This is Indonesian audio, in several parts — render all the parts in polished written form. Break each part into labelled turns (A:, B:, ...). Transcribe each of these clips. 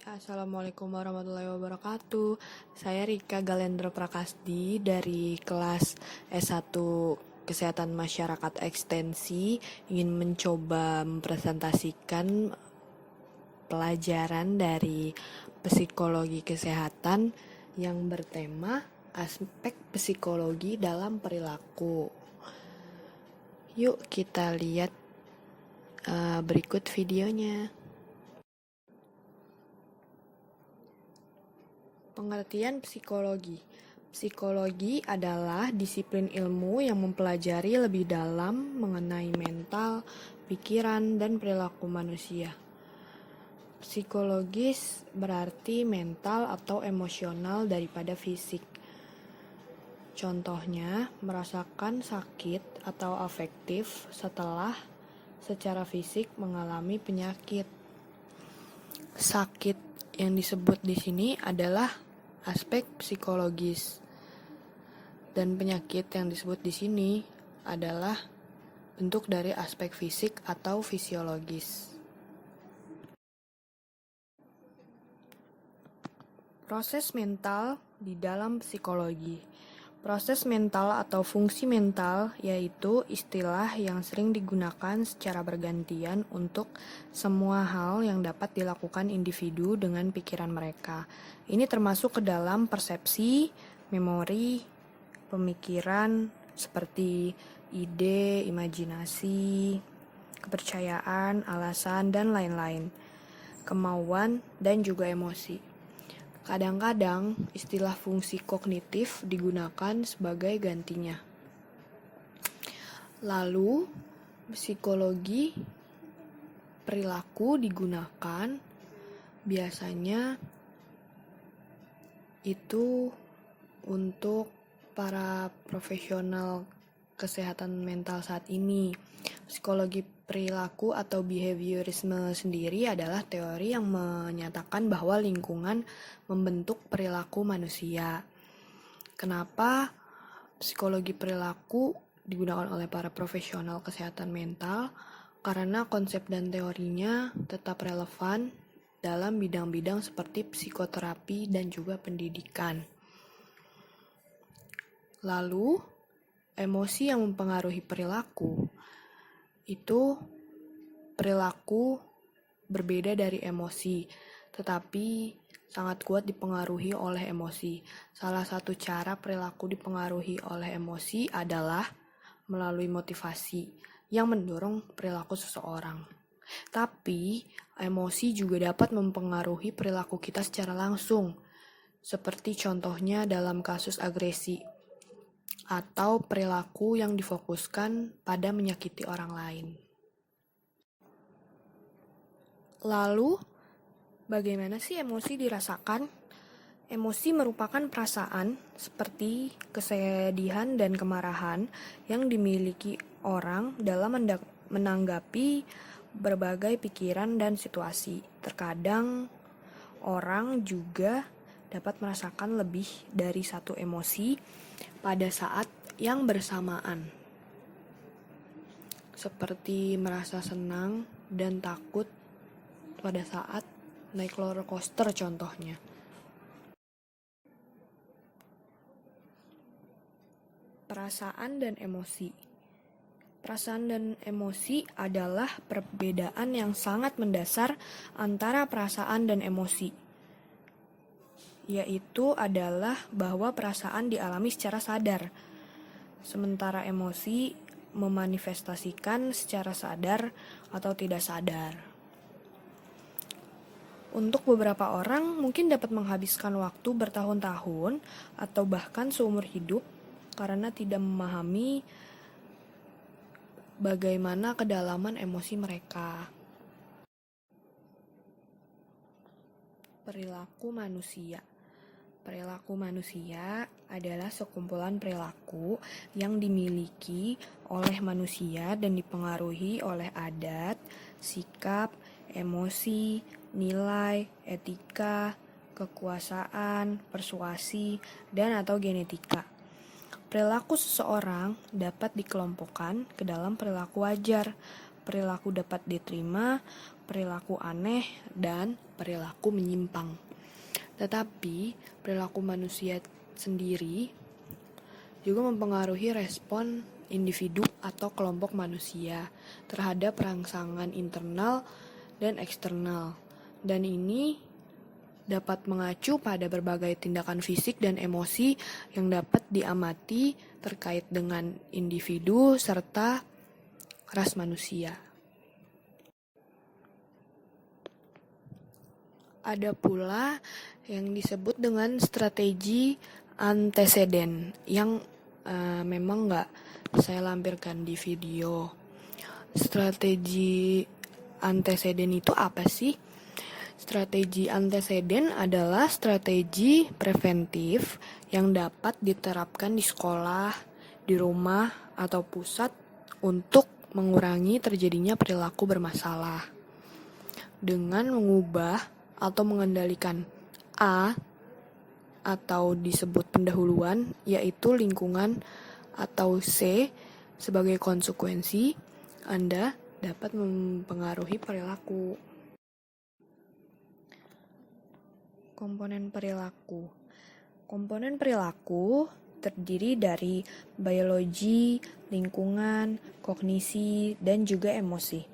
A: Assalamualaikum warahmatullahi wabarakatuh. Saya Rika Galendra Prakasdi dari kelas S1 Kesehatan Masyarakat Ekstensi ingin mencoba mempresentasikan pelajaran dari psikologi kesehatan yang bertema aspek psikologi dalam perilaku. Yuk kita lihat berikut videonya. Pengertian psikologi. Psikologi adalah disiplin ilmu yang mempelajari lebih dalam mengenai mental, pikiran, dan perilaku manusia. Psikologis berarti mental atau emosional daripada fisik. Contohnya, merasakan sakit atau afektif setelah secara fisik mengalami penyakit. Sakit yang disebut di sini adalah aspek psikologis, dan penyakit yang disebut di sini adalah bentuk dari aspek fisik atau fisiologis. Proses mental di dalam psikologi. Proses mental atau fungsi mental yaitu istilah yang sering digunakan secara bergantian untuk semua hal yang dapat dilakukan individu dengan pikiran mereka. Ini termasuk ke dalam persepsi, memori, pemikiran seperti ide, imajinasi, kepercayaan, alasan, dan lain-lain, kemauan, dan juga emosi. Kadang-kadang istilah fungsi kognitif digunakan sebagai gantinya. Lalu, psikologi perilaku digunakan biasanya itu untuk para profesional kesehatan mental saat ini. Psikologi perilaku atau behaviorisme sendiri adalah teori yang menyatakan bahwa lingkungan membentuk perilaku manusia. Kenapa psikologi perilaku digunakan oleh para profesional kesehatan mental? Karena konsep dan teorinya tetap relevan dalam bidang-bidang seperti psikoterapi dan juga pendidikan. Lalu, emosi yang mempengaruhi perilaku itu perilaku berbeda dari emosi, tetapi sangat kuat dipengaruhi oleh emosi. Salah satu cara perilaku dipengaruhi oleh emosi adalah melalui motivasi yang mendorong perilaku seseorang. Tapi, emosi juga dapat mempengaruhi perilaku kita secara langsung, seperti contohnya dalam kasus agresi atau perilaku yang difokuskan pada menyakiti orang lain. Lalu, bagaimana sih emosi dirasakan? Emosi merupakan perasaan seperti kesedihan dan kemarahan yang dimiliki orang dalam menanggapi berbagai pikiran dan situasi. Terkadang orang juga dapat merasakan lebih dari satu emosi pada saat yang bersamaan, seperti merasa senang dan takut pada saat naik roller coaster contohnya. Perasaan dan emosi. Perasaan dan emosi adalah perbedaan yang sangat mendasar antara perasaan dan emosi, yaitu adalah bahwa perasaan dialami secara sadar, sementara emosi memanifestasikan secara sadar atau tidak sadar. Untuk beberapa orang mungkin dapat menghabiskan waktu bertahun-tahun atau bahkan seumur hidup karena tidak memahami bagaimana kedalaman emosi mereka. Perilaku manusia. Perilaku manusia adalah sekumpulan perilaku yang dimiliki oleh manusia dan dipengaruhi oleh adat, sikap, emosi, nilai, etika, kekuasaan, persuasi, dan atau genetika. Perilaku seseorang dapat dikelompokkan ke dalam perilaku wajar, perilaku dapat diterima, perilaku aneh, dan perilaku menyimpang. Tetapi perilaku manusia sendiri juga mempengaruhi respon individu atau kelompok manusia terhadap rangsangan internal dan eksternal. Dan ini dapat mengacu pada berbagai tindakan fisik dan emosi yang dapat diamati terkait dengan individu serta ras manusia. Ada pula yang disebut dengan strategi anteseden yang memang nggak saya lampirkan di video. Strategi anteseden itu apa sih? Strategi anteseden adalah strategi preventif yang dapat diterapkan di sekolah, di rumah, atau pusat untuk mengurangi terjadinya perilaku bermasalah. Dengan mengubah atau mengendalikan A atau disebut pendahuluan, yaitu lingkungan, atau C sebagai konsekuensi, Anda dapat mempengaruhi perilaku. Komponen perilaku. Komponen perilaku terdiri dari biologi, lingkungan, kognisi, dan juga emosi.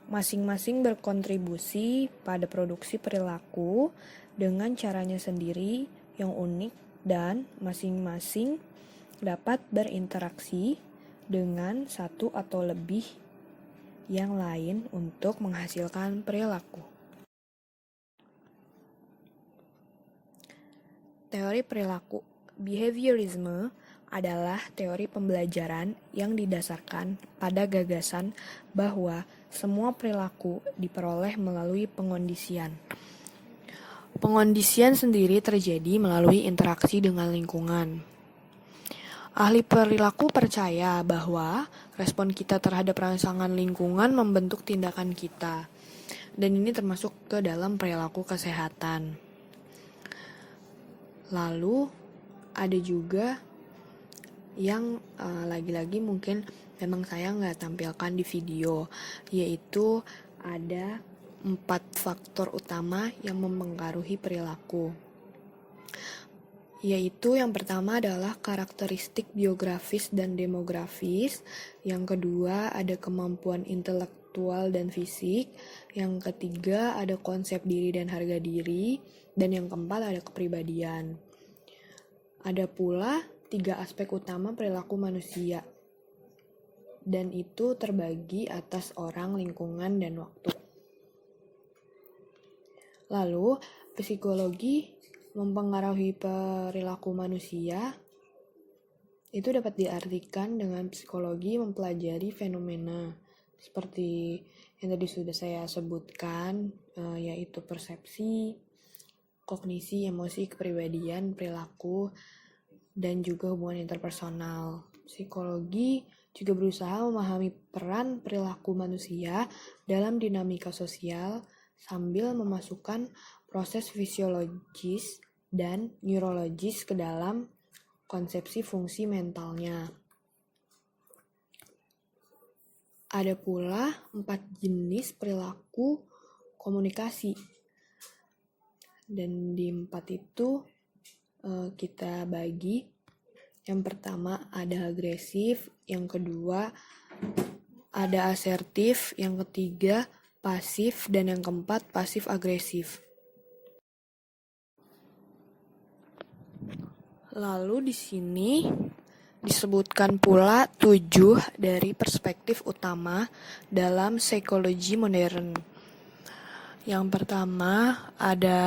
A: Masing-masing berkontribusi pada produksi perilaku dengan caranya sendiri yang unik dan masing-masing dapat berinteraksi dengan satu atau lebih yang lain untuk menghasilkan perilaku. Teori perilaku behaviorisme adalah teori pembelajaran yang didasarkan pada gagasan bahwa semua perilaku diperoleh melalui pengondisian. Pengondisian sendiri terjadi melalui interaksi dengan lingkungan. Ahli perilaku percaya bahwa respon kita terhadap rangsangan lingkungan membentuk tindakan kita, dan ini termasuk ke dalam perilaku kesehatan. Lalu ada juga yang lagi-lagi mungkin memang saya nggak tampilkan di video, yaitu ada 4 faktor utama yang mempengaruhi perilaku. Yaitu yang pertama adalah karakteristik biografis dan demografis, yang kedua ada kemampuan intelektual dan fisik, yang ketiga ada konsep diri dan harga diri, dan yang keempat ada kepribadian. Ada pula 3 aspek utama perilaku manusia, dan itu terbagi atas orang, lingkungan, dan waktu. Lalu, psikologi mempengaruhi perilaku manusia itu dapat diartikan dengan psikologi mempelajari fenomena seperti yang tadi sudah saya sebutkan, yaitu persepsi, kognisi, emosi, kepribadian, perilaku, dan juga hubungan interpersonal. Psikologi juga berusaha memahami peran perilaku manusia dalam dinamika sosial sambil memasukkan proses fisiologis dan neurologis ke dalam konsepsi fungsi mentalnya. Ada pula 4 jenis perilaku komunikasi. Dan di 4 itu kita bagi. Yang pertama ada agresif, yang kedua ada asertif, yang ketiga pasif, dan yang keempat pasif agresif. Lalu di sini disebutkan pula 7 dari perspektif utama dalam psikologi modern. Yang pertama ada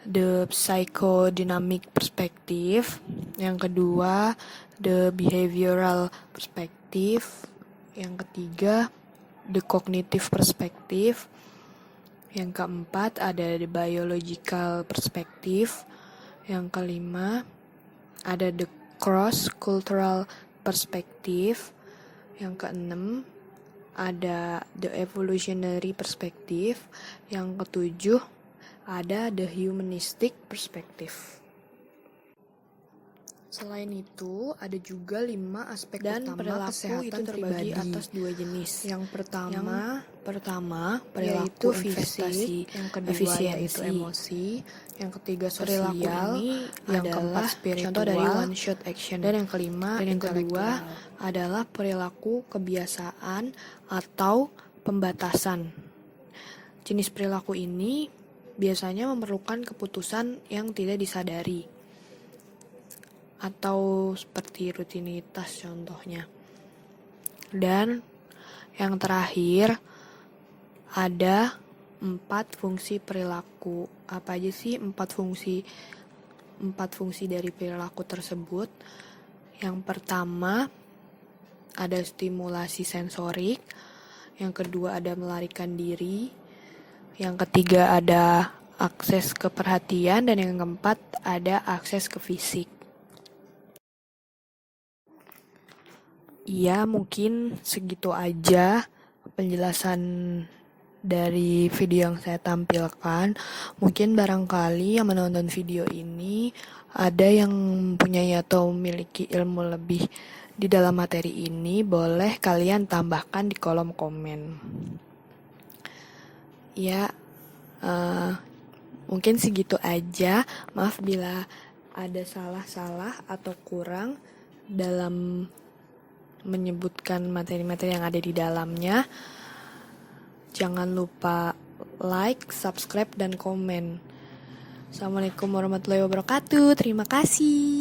A: the psychodynamic perspective, yang kedua the behavioral perspective, yang ketiga the cognitive perspective, yang keempat ada the biological perspective, yang kelima ada the cross-cultural perspective, yang keenam ada the evolutionary perspective, yang ketujuh ada the humanistic perspective. Selain itu, ada juga 5 aspek
B: Dan
A: utama
B: perilaku
A: kesehatan
B: itu terbagi
A: pribadi.
B: atas 2 jenis.
A: Yang pertama
B: Perilaku
A: yaitu
B: investasi,
A: fisik, yang kedua
B: efisiensi.
A: yaitu emosi, yang ketiga
B: Perilaku
A: sosial,
B: ini
A: yang
B: adalah
A: keempat spiritual,
B: contoh dari one shot action.
A: dan yang kelima
B: Dan yang kedua
A: intelektual.
B: adalah perilaku kebiasaan atau pembatasan. Jenis perilaku ini biasanya memerlukan keputusan yang tidak disadari, atau seperti rutinitas contohnya. Dan yang terakhir ada 4 fungsi perilaku. Apa aja sih 4 fungsi dari perilaku tersebut? Yang pertama ada stimulasi sensorik, yang kedua ada melarikan diri, yang ketiga ada akses ke perhatian, dan yang keempat ada akses ke fisik. Ya, mungkin segitu aja penjelasan dari video yang saya tampilkan. Mungkin barangkali yang menonton video ini ada yang mempunyai atau memiliki ilmu lebih di dalam materi ini, boleh kalian tambahkan di kolom komen. Ya, mungkin segitu aja. Maaf bila ada salah-salah atau kurang dalam menyebutkan materi-materi yang ada di dalamnya. Jangan lupa like, subscribe, dan komen. Assalamualaikum warahmatullahi wabarakatuh. Terima kasih.